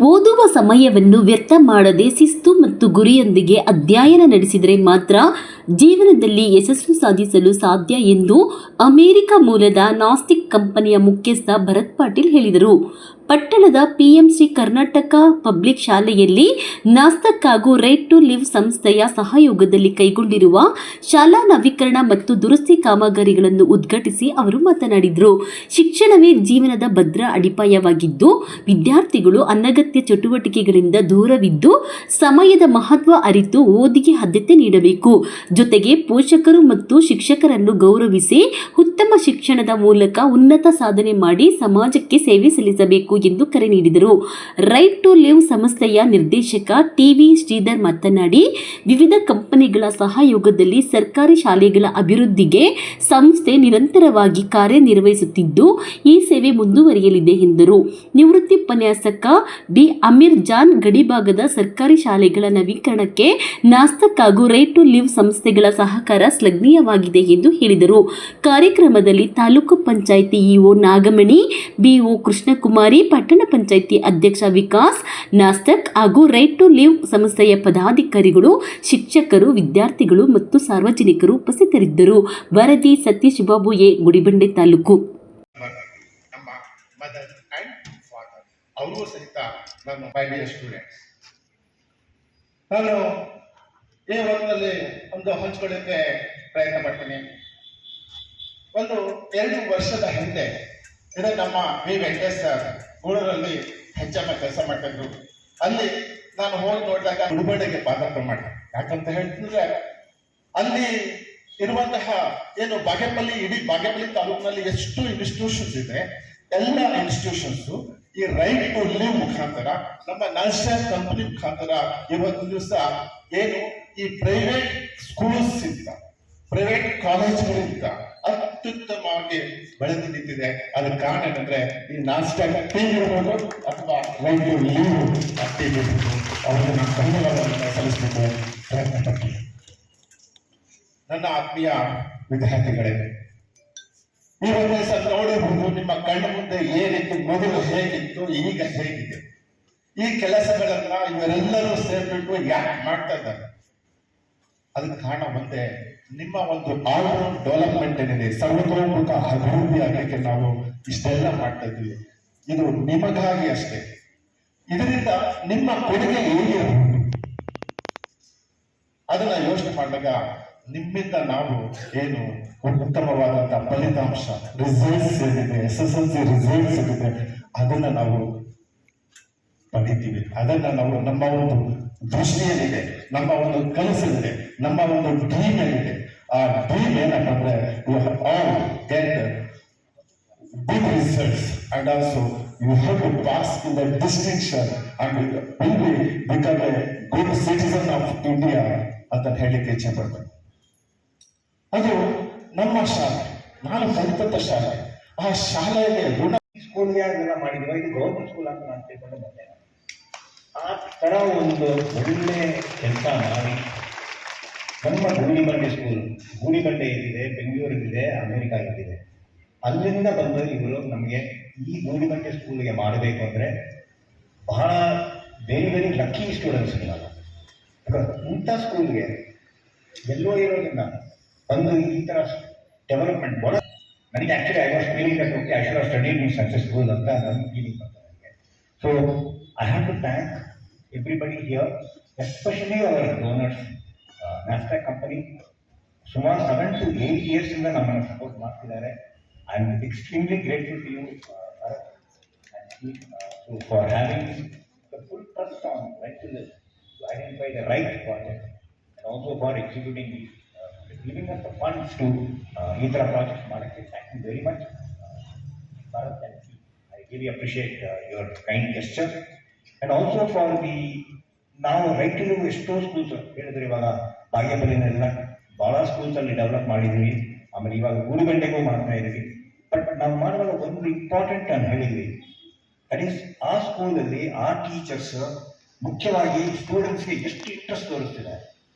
ಓದುವ ಸಮಯವನ್ನು ವ್ಯರ್ಥ ಮಾಡದೆ ಶಿಸ್ತು ಮತ್ತು ಗುರಿಯೊಂದಿಗೆ ಅಧ್ಯಯನ ನಡೆಸಿದರೆ ಮಾತ್ರ ಜೀವನದಲ್ಲಿ ಯಶಸ್ಸು ಸಾಧಿಸಲು ಸಾಧ್ಯ ಎಂದು ಅಮೆರಿಕ ಮೂಲದ ನಾಸ್ಟಿಕ್ ಕಂಪನಿಯ ಮುಖ್ಯಸ್ಥ ಭರತ್ ಪಾಟೀಲ್ ಹೇಳಿದರು. ಪಟ್ಟಣದ ಪಿಎಂಸಿ ಕರ್ನಾಟಕ ಪಬ್ಲಿಕ್ ಶಾಲೆಯಲ್ಲಿ ನಾಸ್ತಕ್ ಹಾಗೂ ರೈಟ್ ಟು ಲಿವ್ ಸಂಸ್ಥೆಯ ಸಹಯೋಗದಲ್ಲಿ ಕೈಗೊಂಡಿರುವ ಶಾಲಾ ನವೀಕರಣ ಮತ್ತು ದುರಸ್ತಿ ಕಾಮಗಾರಿಗಳನ್ನು ಉದ್ಘಾಟಿಸಿ ಅವರು ಮಾತನಾಡಿದರು. ಶಿಕ್ಷಣವೇ ಜೀವನದ ಭದ್ರ ಅಡಿಪಾಯವಾಗಿದ್ದು, ವಿದ್ಯಾರ್ಥಿಗಳು ಅನಗತ್ಯ ಚಟುವಟಿಕೆಗಳಿಂದ ದೂರವಿದ್ದು ಸಮಯದ ಮಹತ್ವ ಅರಿತು ಓದಿಗೆ ಆದ್ಯತೆ ನೀಡಬೇಕು. ಜೊತೆಗೆ ಪೋಷಕರು ಮತ್ತು ಶಿಕ್ಷಕರನ್ನು ಗೌರವಿಸಿ ಉತ್ತಮ ಶಿಕ್ಷಣದ ಮೂಲಕ ಉನ್ನತ ಸಾಧನೆ ಮಾಡಿ ಸಮಾಜಕ್ಕೆ ಸೇವೆ ಸಲ್ಲಿಸಬೇಕು ಎಂದು ಕರೆ ನೀಡಿದರು. ರೈಟ್ ಟು ಲಿವ್ ಸಂಸ್ಥೆಯ ನಿರ್ದೇಶಕ ಟಿವಿ ಶ್ರೀಧರ್ ಮಾತನಾಡಿ, ವಿವಿಧ ಕಂಪನಿಗಳ ಸಹಯೋಗದಲ್ಲಿ ಸರ್ಕಾರಿ ಶಾಲೆಗಳ ಅಭಿವೃದ್ಧಿಗೆ ಸಂಸ್ಥೆ ನಿರಂತರವಾಗಿ ಕಾರ್ಯನಿರ್ವಹಿಸುತ್ತಿದ್ದು ಈ ಸೇವೆ ಮುಂದುವರಿಯಲಿದೆ ಎಂದರು. ನಿವೃತ್ತಿ ಉಪನ್ಯಾಸಕ ಡಿ ಅಮೀರ್ ಜಾನ್ ಗಡಿಭಾಗದ ಸರ್ಕಾರಿ ಶಾಲೆಗಳ ನವೀಕರಣಕ್ಕೆ ನಾಸ್ತಕ್ ಹಾಗೂ ರೈಟ್ ಟು ಲಿವ್ ಸಂಸ್ಥೆಗಳ ಸಹಕಾರ ಶ್ಲಾಘನೀಯವಾಗಿದೆ ಎಂದು ಹೇಳಿದರು. ಕಾರ್ಯಕ್ರಮದಲ್ಲಿ ತಾಲೂಕು ಪಂಚಾಯಿತಿ ಇಒ ನಾಗಮಣಿ, ಬಿಒ ಕೃಷ್ಣಕುಮಾರಿ, ಪಟ್ಟಣ ಪಂಚಾಯಿತಿ ಅಧ್ಯಕ್ಷ ವಿಕಾಸ್, ನಾಸ್ತಕ್ ಹಾಗೂ ರೈಟ್ ಟು ಲಿವ್ ಸಂಸ್ಥೆಯ ಪದಾಧಿಕಾರಿಗಳು, ಶಿಕ್ಷಕರು, ವಿದ್ಯಾರ್ಥಿಗಳು ಮತ್ತು ಸಾರ್ವಜನಿಕರು ಉಪಸ್ಥಿತರಿದ್ದರು. ವರದಿ ಸತೀಶ್ ಬಾಬು, ಎ, ಗುಡಿಬಂಡೆ ತಾಲೂಕು. ಅವರು ಸಹಿತ ನನ್ನ ಮೈಡಿಯರ್ ಸ್ಟೂಡೆಂಟ್ಸ್. ನಾನು ಈ ವರ್ಗದಲ್ಲಿ ಒಂದು ಹಂಚ್ಕೊಳ್ಳಿಕ್ಕೆ ಪ್ರಯತ್ನ ಮಾಡ್ತೀನಿ. ಒಂದು 2 ವರ್ಷದ ಹಿಂದೆ ಇದೇ ನಮ್ಮ ವಿ ವೆಂಕಟೇಶ್ ಸರ್ ಗೂಳೂರಲ್ಲಿ ಹೆಚ್ಚಮ್ಮ ಕೆಲಸ ಮಾಡ್ತಿದ್ರು. ಅಲ್ಲಿ ನಾನು ಹೋಗಿ ನೋಡಿದಾಗ ಉಡುಬಡೆಗೆ ಪಾದಾರ್ಪಣೆ ಮಾಡಿದೆ. ಯಾಕಂತ ಹೇಳ್ತಿದ್ರೆ ಅಲ್ಲಿ ಇರುವಂತಹ ಏನು ಬಾಗೇಪಲ್ಲಿ, ಇಡೀ ಬಾಗೇಪಲ್ಲಿ ತಾಲೂಕಿನಲ್ಲಿ ಎಷ್ಟು ಇನ್ಸ್ಟಿಟ್ಯೂಷನ್ಸ್ ಇದೆ, ಎಲ್ಲ ಇನ್ಸ್ಟಿಟ್ಯೂಷನ್ಸು ಈ ರೈಟ್ ಟು ಲಿವ್ ಮುಖಾಂತರ, ನಮ್ಮ ನ್ಯಾಷನಲ್ ಕಂಪನಿ ಮುಖಾಂತರ ಇವತ್ತು ದಿವಸ ಏನು ಈ ಪ್ರೈವೇಟ್ ಸ್ಕೂಲ್ಸ್ ಇಂದ, ಪ್ರೈವೇಟ್ ಕಾಲೇಜುಗಳಿಂದ ಅತ್ಯುತ್ತಮವಾಗಿ ಬೆಳೆದು ನಿಂತಿದೆ. ಅದಕ್ಕೆ ಕಾರಣ ಏನಂದ್ರೆ ಈ ನಾಸ್ಟಾಕ್ ಟೀಮ್ ಇರ್ಬೋದು ಅಥವಾ ರೈಟ್ ಟು ಲಿವ್ ಟೀಮ್ ಇರ್ಬೋದು, ಅವರಿಗೆ ನಾನು ಧನ್ಯವಾದವನ್ನು ಸಲ್ಲಿಸಲಿಕ್ಕೆ ಪ್ರಯತ್ನ ಪಡ್ತೀನಿ. ನನ್ನ ಆತ್ಮೀಯ ವಿದ್ಯಾರ್ಥಿಗಳೇ, ಈ ಒಂದು ಸಹ ನೋಡಿರ್ಬೋದು, ನಿಮ್ಮ ಕಣ್ಣು ಮುಂದೆ ಏನಿತ್ತು, ಮೊದಲು ಹೇಗಿತ್ತು, ಈಗ ಹೇಗಿದೆ. ಈ ಕೆಲಸಗಳನ್ನ ಇವರೆಲ್ಲರೂ ಸೇರ್ಬಿಟ್ಟು ಯಾಕೆ ಮಾಡ್ತಾ ಇದ್ದಾರೆ? ಅದಕ್ಕೆ ಕಾರಣ ಒಂದೇ, ನಿಮ್ಮ ಒಂದು ಆಲ್ರೌಂಡ್ ಡೆವಲಪ್ಮೆಂಟ್ ಏನಿದೆ, ಸರ್ವತೋಮುಖ ಅಭಿವೃದ್ಧಿ ಆಗಲಿಕ್ಕೆ ನಾವು ಇಷ್ಟೆಲ್ಲ ಮಾಡ್ತಾ ಇದ್ದೀವಿ. ಇದು ನಿಮಗಾಗಿ ಅಷ್ಟೇ. ಇದರಿಂದ ನಿಮ್ಮ ಕೊಡುಗೆ ಹೇಗಿರಬಹುದು ಅದನ್ನ ಯೋಚನೆ ಮಾಡಿದಾಗ ನಿಮ್ಮಿಂದ ನಾವು ಏನು ಉತ್ತಮವಾದಂತಹ ಫಲಿತಾಂಶ, ರಿಸಲ್ಟ್ಸ್ ಏನಿದೆ, SSLC ರಿಸಲ್ಟ್ಸ್ ಏನಿದೆ, ಅದನ್ನ ನಾವು ಪಡಿತೀವಿ. ಅದನ್ನ ನಾವು ನಮ್ಮ ಒಂದು ದೃಷ್ಟಿಯಲ್ಲಿದೆ, ನಮ್ಮ ಒಂದು ಕನಸಲ್ಲಿದೆ, ನಮ್ಮ ಒಂದು ಡ್ರೀಮ್ ಏನಿದೆ, ಆ ಡ್ರೀಮ್ ಏನಪ್ಪ ಅಂದ್ರೆ you have all get good results and also you have to pass in the distinction and will become a good citizen of India ಅಂತ ಹೇಳಲಿಕ್ಕೆ ಇಚ್ಛೆ ಪಡ್ತೇನೆ. ಅದು ನಮ್ಮ ಶಾಲೆ, ನಾನು ಕಲಿತಂತ ಶಾಲೆ. ಆ ಶಾಲೆಯಲ್ಲಿ ಋಣ ಸ್ಕೂಲ್ಗೆ ಅದೆಲ್ಲ ಮಾಡಿದ್ವಿ. ಇದು ಗೌರ್ಮೆಂಟ್ ಸ್ಕೂಲ್ ಅಂತ ನಾನು ತಿಳ್ಕೊಂಡು ಬಂದೆ. ಆ ಥರ ಒಂದು ಒಳ್ಳೆ ಕೆಲಸ ಮಾಡಿ ನಮ್ಮ ಗೂಡಿಬಂಡೆ ಸ್ಕೂಲ್, ಗೂಡಿಬಂಡೆ ಏನಿದೆ, ಬೆಂಗಳೂರಿಗಿದೆ, ಅಮೆರಿಕ ಇದ್ದಿದೆ, ಅಲ್ಲಿಂದ ಬಂದು ಇವರು ನಮಗೆ ಈ ಗೂಡಿಬಂಡೆ ಸ್ಕೂಲ್ಗೆ ಮಾಡಬೇಕು ಅಂದರೆ ಬಹಳ ವೆರಿ ಲಕ್ಕಿ ಸ್ಟೂಡೆಂಟ್ಸ್ ಇರಲ್ಲ. ಇಂಥ ಸ್ಕೂಲ್ಗೆ ಎಲ್ಲೋ ಇರೋದ್ರಿಂದ ಬಂದು ಈ ಥರ ಡೆವಲಪ್ಮೆಂಟ್ ಬಹಳ ನನಗೆ actually I was feeling that okay I should have studied in such a school ಅಂತ ನನ್ನ ಫೀಲಿಂಗ್ ಬಂತು ನನಗೆ. So I have to thank everybody here, especially our donors. ನಾಸ್ಟಾಕ್ ಕಂಪನಿ ಸುಮಾರು 7 to 8 years ಇಂದ ನಮ್ಮನ್ನು ಸಪೋರ್ಟ್ ಮಾಡ್ತಿದ್ದಾರೆ. I am extremely grateful to you for having the full trust on right to live, to identify the right project and also for executing these, giving us the funds to ಈ ಥರ project ಮಾಡೋಕ್ಕೆ. Thank you very much Bharat and I really appreciate your kind gesture and also for the ನಾವು right to live ಎಷ್ಟೋ schools ಹೇಳಿದ್ರೆ ಇವಾಗ ಬಾಗೇಪಲ್ಲಿನೆಲ್ಲ ಭಾಳ ಸ್ಕೂಲ್ಸಲ್ಲಿ develop ಮಾಡಿದ್ವಿ. ಆಮೇಲೆ ಇವಾಗ ಗೂಡುಬಂಡೆಗೂ ಮಾಡ್ತಾ ಇದ್ದೀವಿ. ಬಟ್ ನಾವು ಮಾಡುವಾಗ ಒಂದು ಇಂಪಾರ್ಟೆಂಟ್ ನಾನು ಹೇಳಿದ್ವಿ, ದಟ್ ಈಸ್ ಆ ಸ್ಕೂಲಲ್ಲಿ ಆ ಟೀಚರ್ಸ್ ಮುಖ್ಯವಾಗಿ ಸ್ಟೂಡೆಂಟ್ಸ್ಗೆ ಎಷ್ಟು ಇಂಟ್ರೆಸ್ಟ್ ತೋರಿಸ್ತಿದ್ದಾರೆ,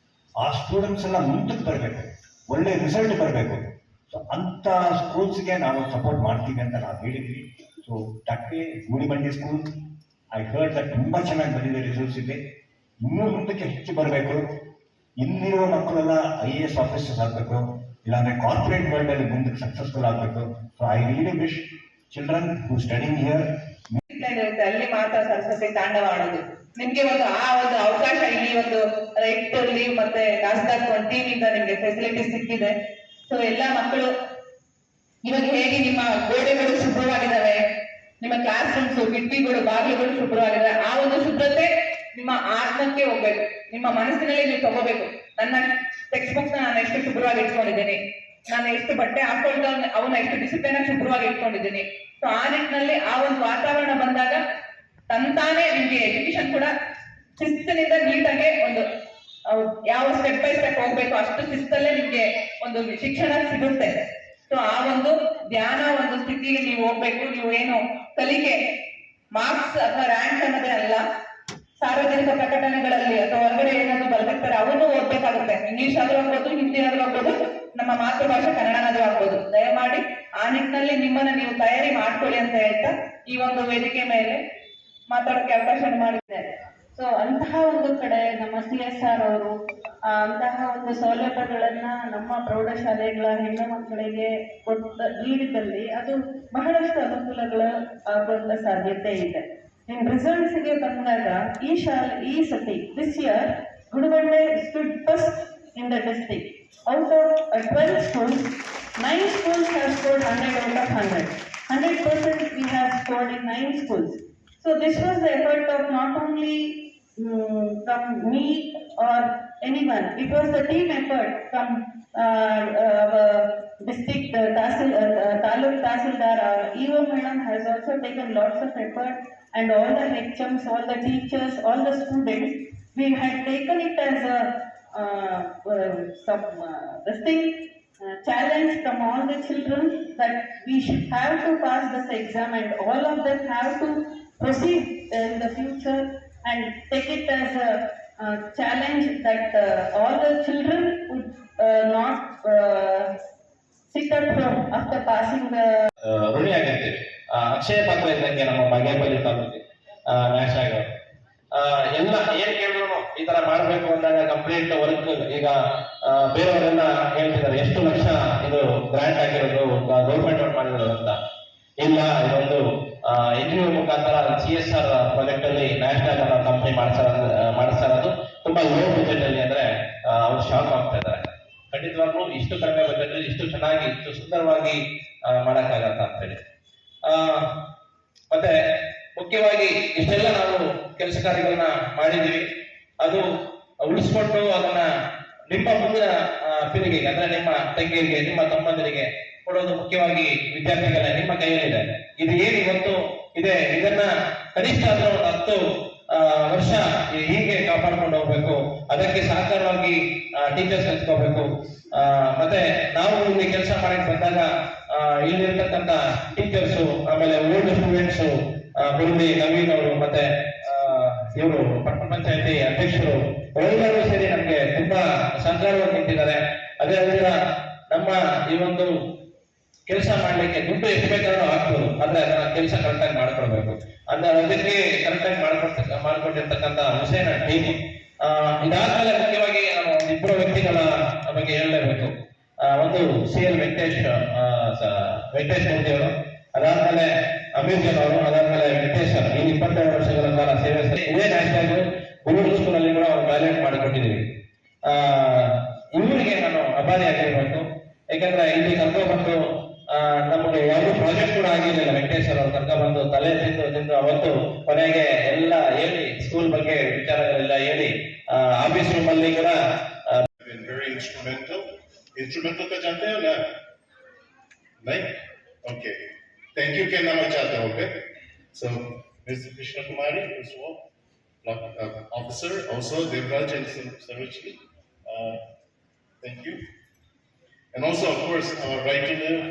ಆ ಸ್ಟೂಡೆಂಟ್ಸ್ ಎಲ್ಲ ಮುಂದಕ್ಕೆ ಬರಬೇಕು, ಒಳ್ಳೆ ರಿಸಲ್ಟ್ ಬರಬೇಕು. ಸೊ ಅಂಥ ಸ್ಕೂಲ್ಸ್ಗೆ ನಾವು ಸಪೋರ್ಟ್ ಮಾಡ್ತೀವಿ ಅಂತ ನಾವು ಹೇಳಿದ್ವಿ. So that way Gudibande school I heard that ತುಂಬ ಚೆನ್ನಾಗಿ ಬಂದಿದೆ ರಿಸಲ್ಟ್ಸ್ ಇದೆ. ಇನ್ನೂ ಮುಂದಕ್ಕೆ ಹೆಚ್ಚು ಬರಬೇಕು. ಇಲ್ಲಿರುವ ಮಕ್ಕಳೆಲ್ಲ IAS ಆಫೀಸರ್ಸ್ ಆಗಬೇಕು, ಇಲ್ಲಾಂದ್ರೆ ಕಾರ್ಪೊರೇಟ್ ವರ್ಲ್ಡ್ ಅಲ್ಲಿ ಮುಂದಕ್ಕೆ ಸಕ್ಸಸ್ಫುಲ್ ಆಗಬೇಕು. So I really wish children who studying here ಅಲ್ಲಿ ಮಾತ್ರ ಸರಸ್ವತಿ ತಾಂಡವ ಆಡೋದು. ನಿಮ್ಗೆ ಒಂದು ಅವಕಾಶ ಇಲ್ಲಿ ಒಂದು ರೈಟ್ ಲೀವ್ ಮತ್ತೆ ನಾಸ್ದಾಕ್ ಒಂದು ಟೀಮ್ ಇಂದ ನಿಮ್ಗೆ ಫೆಸಿಲಿಟಿ ಸಿಕ್ಕಿದೆ. ಸೊ ಎಲ್ಲಾ ಮಕ್ಕಳು ಇವಾಗ ಹೇಗೆ ನಿಮ್ಮ ಗೋಡೆಗಳು ಶುಭ್ರವಾಗಿದ್ದಾವೆ, ನಿಮ್ಮ ಕ್ಲಾಸ್ ರೂಮ್ಸ್ ಕಿಟಕಿಗಳು ಬಾಗಿಲುಗಳು ಶುಭ್ರವಾಗಿದ್ದಾವೆ, ಆ ಒಂದು ಶುಭ್ರತೆ ನಿಮ್ಮ ಆತ್ಮಕ್ಕೆ ಹೋಗ್ಬೇಕು, ನಿಮ್ಮ ಮನಸ್ಸಿನಲ್ಲಿ ನೀವು ತಗೋಬೇಕು. ನನ್ನ ಟೆಕ್ಸ್ಟ್ ಬುಕ್ಸ್ ನಾನು ಎಷ್ಟು ಶುಭ್ರವಾಗಿ ಇಟ್ಕೊಂಡಿದ್ದೀನಿ, ನಾನು ಎಷ್ಟು ಬಟ್ಟೆ ಹಾಕೊಂಡು ಅವನ್ನ ಎಷ್ಟು ಡಿಸಿಪ್ಲಿನ್ ಆಗಿ ಶುಭ್ರವಾಗಿ ಇಟ್ಕೊಂಡಿದ್ದೀನಿ. ಸೊ ಆ ನಿಟ್ಟಿನಲ್ಲಿ ಆ ಒಂದು ವಾತಾವರಣ ಬಂದಾಗ ತಂತಾನೆ ನಿಮ್ಗೆ ಎಜುಕೇಶನ್ ಕೂಡ ಶಿಸ್ತಿನಿಂದ ನೀಟಾಗಿ ಒಂದು ಯಾವ ಸ್ಟೆಪ್ ಬೈ ಸ್ಟೆಪ್ ಹೋಗ್ಬೇಕು ಅಷ್ಟು ಶಿಸ್ತಲ್ಲೇ ನಿಮ್ಗೆ ಒಂದು ಶಿಕ್ಷಣ ಸಿಗುತ್ತೆ. ಸೊ ಆ ಒಂದು ಧ್ಯಾನ ಒಂದು ಸ್ಥಿತಿಗೆ ನೀವು ಹೋಗ್ಬೇಕು. ನೀವು ಏನು ಕಲಿಕೆ ಮಾರ್ಕ್ಸ್ ಅಥವಾ ರ್ಯಾಂಕ್ ಅನ್ನೋದೇ ಅಲ್ಲ, ಸಾರ್ವಜನಿಕ ಪ್ರಕಟಣೆಗಳಲ್ಲಿ ಅಥವಾ ಹೊರಗಡೆ ಏನಾದ್ರು ಬರ್ದಿರ್ತಾರೆ ಅವನು ಓದ್ಬೇಕಾಗುತ್ತೆ. ಇಂಗ್ಲಿಷ್ ಆದ್ರೂ ಆಗ್ಬೋದು, ಹಿಂದಿ ಆದ್ರೂ ಆಗ್ಬೋದು, ನಮ್ಮ ಮಾತೃಭಾಷೆ ಕನ್ನಡನಾದ್ರೂ ಆಗ್ಬೋದು. ದಯಮಾಡಿ ಆ ನಿಟ್ಟಿನಲ್ಲಿ ನಿಮ್ಮನ್ನ ನೀವು ತಯಾರಿ ಮಾಡ್ಕೊಳ್ಳಿ ಅಂತ ಹೇಳ್ತಾ ಈ ಒಂದು ವೇದಿಕೆ ಮೇಲೆ ಮಾತಾಡೋಕೆ ಅವಕಾಶ ಮಾಡಿದ್ದಾರೆ. ಸೊ ಅಂತಹ ಒಂದು ಕಡೆ ನಮ್ಮ CSR ಅವರು ಅಂತಹ ಒಂದು ಸೌಲಭ್ಯಗಳನ್ನ ನಮ್ಮ ಪ್ರೌಢಶಾಲೆಗಳ ಹೆಣ್ಣು ಮಕ್ಕಳಿಗೆ ನೀಡಿದಲ್ಲಿ ಅದು ಬಹಳಷ್ಟು ಅನುಕೂಲಗಳು ಆಗುವಂತ ಸಾಧ್ಯತೆ ಇದೆ. ಇನ್ ರಿಸಲ್ಟ್ಸ್ ಗೆ ಬಂದಾಗ ಈ ಸತಿ this year Gudibande stood first in the district. Out of 12 schools, 9 schools have scored 100 out of 100. 100% we have scored in 9 schools. So this was the effort of not only from me or anyone. It was the team effort from district Taluk Tahsildar. EO madam has also taken lots of effort, and all the HMs, all the teachers, all the students. We had taken it as a challenge from all the children that we should have to pass this exam, and all of them have to proceed in the future and take it as a challenge that all the children would not sit at home after passing the ಋಣಿಯಾಗಿರ್ತೀವಿ. ಅಕ್ಷಯ ಪಾತ್ರ ಇದ್ದಂಗೆ ನಮ್ಮ ಬಾಗೇಪಲ್ಲಿ ತಾಲೂಕಿಗೆ national ಎಲ್ಲ ಏನ್ ಕೇಳಿದ್ರು ಈ ತರ ಮಾಡ್ಬೇಕು ಅಂದಾಗ ಕಂಪ್ಲೀಟ್ ವರ್ಕ್ ಈಗ ಬೇರೆಯವರೆಲ್ಲ ಹೇಳ್ತಿದ್ದಾರೆ ಎಷ್ಟು ಲಕ್ಷ ಇದು ಗ್ರಾಂಟ್ ಆಗಿರೋದು ಗೌರ್ಮೆಂಟ್ ಅವ್ರು ಮಾಡಿರೋದು ಅಂತ. ಇಲ್ಲ, ಇದೊಂದು NGO ಮುಖಾಂತರ CSR ಪ್ರಾಜೆಕ್ಟ್ ಅಲ್ಲಿ ನ್ಯಾಷನಲ್ ಅನ್ನೋ ಕಂಪನಿ ಮಾಡಿಸ್ತಾ ಇರೋದು ತುಂಬಾ ಲೋ ಬಜೆಟ್ ಅಲ್ಲಿ, ಅಂದ್ರೆ ಅವ್ರು ಶಾಕ್ ಆಗ್ತಾ ಇದ್ದಾರೆ. ಖಂಡಿತವಾಗ್ಲೂ ಇಷ್ಟು ಕಡಿಮೆ ಬಜೆಟ್ ಅಲ್ಲಿ ಇಷ್ಟು ಚೆನ್ನಾಗಿ ಇಷ್ಟು ಸುಂದರವಾಗಿ ಮಾಡಕ್ಕಾಗತ್ತ ಅಂತ ಹೇಳಿ. ಮತ್ತೆ ಮುಖ್ಯವಾಗಿ ಇಷ್ಟೆಲ್ಲ ನಾವು ಕೆಲಸ ಕಾರ್ಯಗಳನ್ನ ಮಾಡಿದೀವಿ, ಅದು ಉಳಿಸ್ಕೊಂಡು ಅದನ್ನ ನಿಮ್ಮ ಮುಂದಿನ ಪೀಳಿಗೆಗೆ ಅಂದ್ರೆ ನಿಮ್ಮ ತಂಗಿಯರಿಗೆ ನಿಮ್ಮ ತಮ್ಮಂದಿರಿಗೆ ಕೊಡೋದು ಮುಖ್ಯವಾಗಿ ವಿದ್ಯಾರ್ಥಿಗಳ ನಿಮ್ಮ ಕೈಯಲ್ಲಿದೆ. ಇದು ಏನು ಇವತ್ತು ಇದೆ ಇದನ್ನ ಕನಿಷ್ಠ ಅಂದ್ರೆ ಒಂದು 10 ವರ್ಷ ಹೀಗೆ ಕಾಪಾಡ್ಕೊಂಡು ಹೋಗ್ಬೇಕು. ಅದಕ್ಕೆ ಸಹಕಾರವಾಗಿ ಟೀಚರ್ಸ್ ಕಲ್ತ್ಕೋಬೇಕು. ಮತ್ತೆ ನಾವು ಇಲ್ಲಿ ಕೆಲಸ ಮಾಡಕ್ ಬಂದಾಗ ಇಲ್ಲಿರ್ತಕ್ಕಂಥ ಟೀಚರ್ಸು, ಆಮೇಲೆ ಓಲ್ಡ್ ಸ್ಟೂಡೆಂಟ್ಸು, ಮುರಳಿ, ನವೀನ್ ಅವರು, ಮತ್ತೆ ಇವರು ಪಟ್ಟಣ ಪಂಚಾಯತಿ ಅಧ್ಯಕ್ಷರು ಎಲ್ಲರೂ ಸೇರಿ ನಮ್ಗೆ ತುಂಬಾ ಸಹಕಾರವಾಗಿ ನಿಂತಿದ್ದಾರೆ. ಅದೇ ಅದರಿಂದ ನಮ್ಮ ಈ ಒಂದು ಕೆಲಸ ಮಾಡ್ಲಿಕ್ಕೆ ದುಡ್ಡು ಎಷ್ಟು ಬೇಕಾದ್ರೂ ಆಗ್ಬೋದು, ಆದ್ರೆ ಅದನ್ನ ಕೆಲಸ ಕರೆಕ್ಟಾಗಿ ಮಾಡ್ಕೊಳ್ಬೇಕು. ಅದಕ್ಕೆ ಕರೆಕ್ಟಾಗಿ ಮಾಡ್ಕೊಂಡಿರ್ತಕ್ಕಂಥ ಹುಸೇನ ಟೀಮ್. ಇದಾದ್ಮೇಲೆ ಮುಖ್ಯವಾಗಿ ನಾನು ಇಬ್ಬರು ವ್ಯಕ್ತಿಗಳ ಬಗ್ಗೆ ಹೇಳಲೇಬೇಕು. ಒಂದು CL ವೆಂಕಟೇಶ್ ಮೂರ್ತಿ ಅವರು, ಅದಾದ್ಮೇಲೆ ಅಮೀರ್ ಜನ್ ಅವರು, ಅದಾದ್ಮೇಲೆ ವೆಂಕಟೇಶ್ ಅವರು. ಈ 22 ವರ್ಷಗಳ ಕಾಲ ಸೇವೆ ಇದೇ ನ್ಯಾಷನಲ್ ಗುರು ಸ್ಕೂಲ್ ಅಲ್ಲಿ ಕೂಡ ಅವ್ರು ವ್ಯಾಲ್ಯೂಟ್ ಮಾಡಿಕೊಟ್ಟಿದ್ದೀವಿ. ಇವರಿಗೆ ನಾನು ಅಭಾರಿಯಾಗಿರ್ಬೇಕು. ಯಾಕಂದ್ರೆ ಇಲ್ಲಿ ಕರ್ಕೊಬಂದು ನಮಗೆ ಯಾವ್ದು ಪ್ರಾಜೆಕ್ಟ್ ಕೂಡ ಆಗಿರ್ಲಿಲ್ಲ. ವೆಂಕಟೇಶ್ವರ ಅವರು ಕರ್ಕೊಬಂದು ತಲೆ ತಿಂದು ಅವತ್ತು ಕೊನೆಗೆ ಎಲ್ಲ ಹೇಳಿ ಸ್ಕೂಲ್ ಬಗ್ಗೆ ವಿಚಾರಗಳೆಲ್ಲ ಹೇಳಿ ಆಫೀಸ್ ರೂಮ್ ಅಲ್ಲಿ ಕೂಡ very instrumental का जानते हो ना? नहीं? Okay. Thank you कहना मैं चाहता हूँ. Okay. So Ms. Krishna Kumari, first of all, officer, also Devraj and Sarojini. Thank you. And also, of course, our right to live,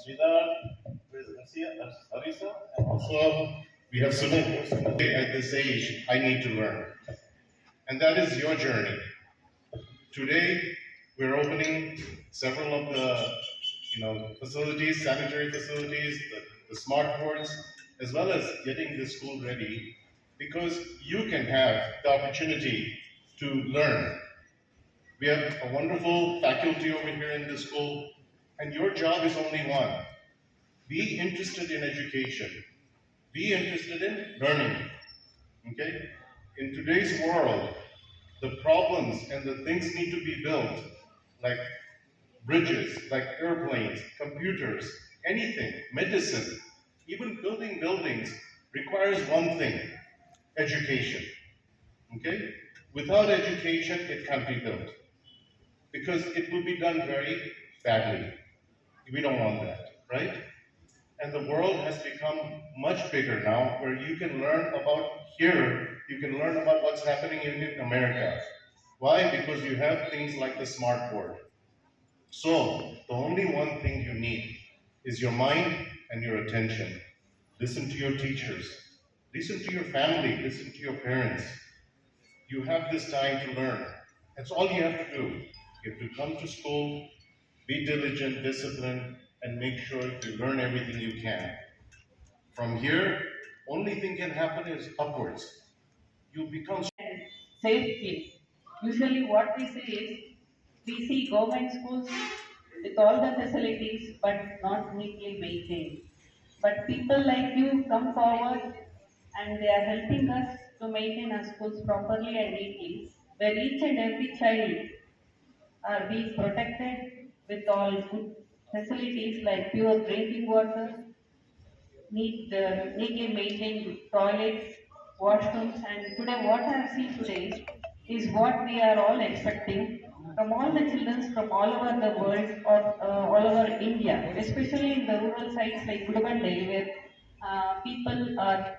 Sridhar, Arisa, and also we have Sunil. At this age, I need to learn. And that is your journey. Today, we're opening several of the facilities, sanitary facilities, the smart boards, as well as getting the school ready because you can have the opportunity to learn. We have a wonderful faculty over here in this school, and your job is only one. Be interested in education. Be interested in learning. Okay? In today's world, the problems and the things need to be built, like bridges, like airplanes, computers, anything, medicine, even building buildings requires one thing: education. Okay? Without education, it can't be built because it will be done very badly. We don't want that, right? And the world has become much bigger now, where you can learn about here, you can learn about what's happening in America. Why? Because you have things like the smart board. So, the only one thing you need is your mind and your attention. Listen to your teachers, listen to your family, listen to your parents. You have this time to learn. That's all you have to do. You have to come to school, be diligent, disciplined, and make sure you learn everything you can. From here, only thing can happen is upwards. You become safe place. Usually what we say is, we see government schools with all the facilities but not neatly maintained. But people like you come forward and they are helping us to maintain our schools properly and neatly, where each and every child are being protected with all good facilities like pure drinking water, neatly maintained toilets, washrooms, and today what I have seen today is what we are all expecting from all the children from all over the world or all over India, especially in the rural sites like Gudubandai, where people are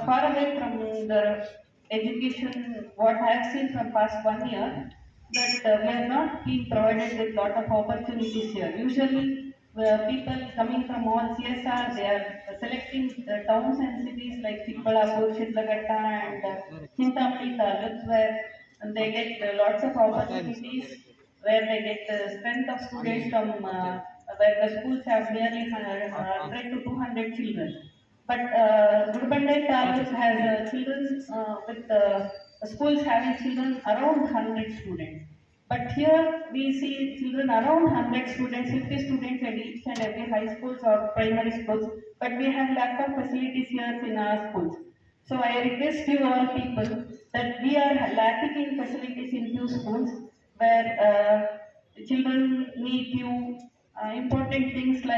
far away from the education. What I have seen from past 1 year, that we are not being provided with lot of opportunities here. Usually, people coming from all CSR, they are selecting towns and cities like Chikbalapur, Shitlagatta, and Chintamali taluks, where they get lots of opportunities, where they get the strength of students from where the schools have nearly 100 to 200 children. But Gudubandai taluk has children with schools having children around 100 students. But here we see children around 100 students, 50 students at each and every high schools or primary schools. But we have lack of facilities here in our schools. So I request you all people that we are lacking in facilities in few schools where children need few important things like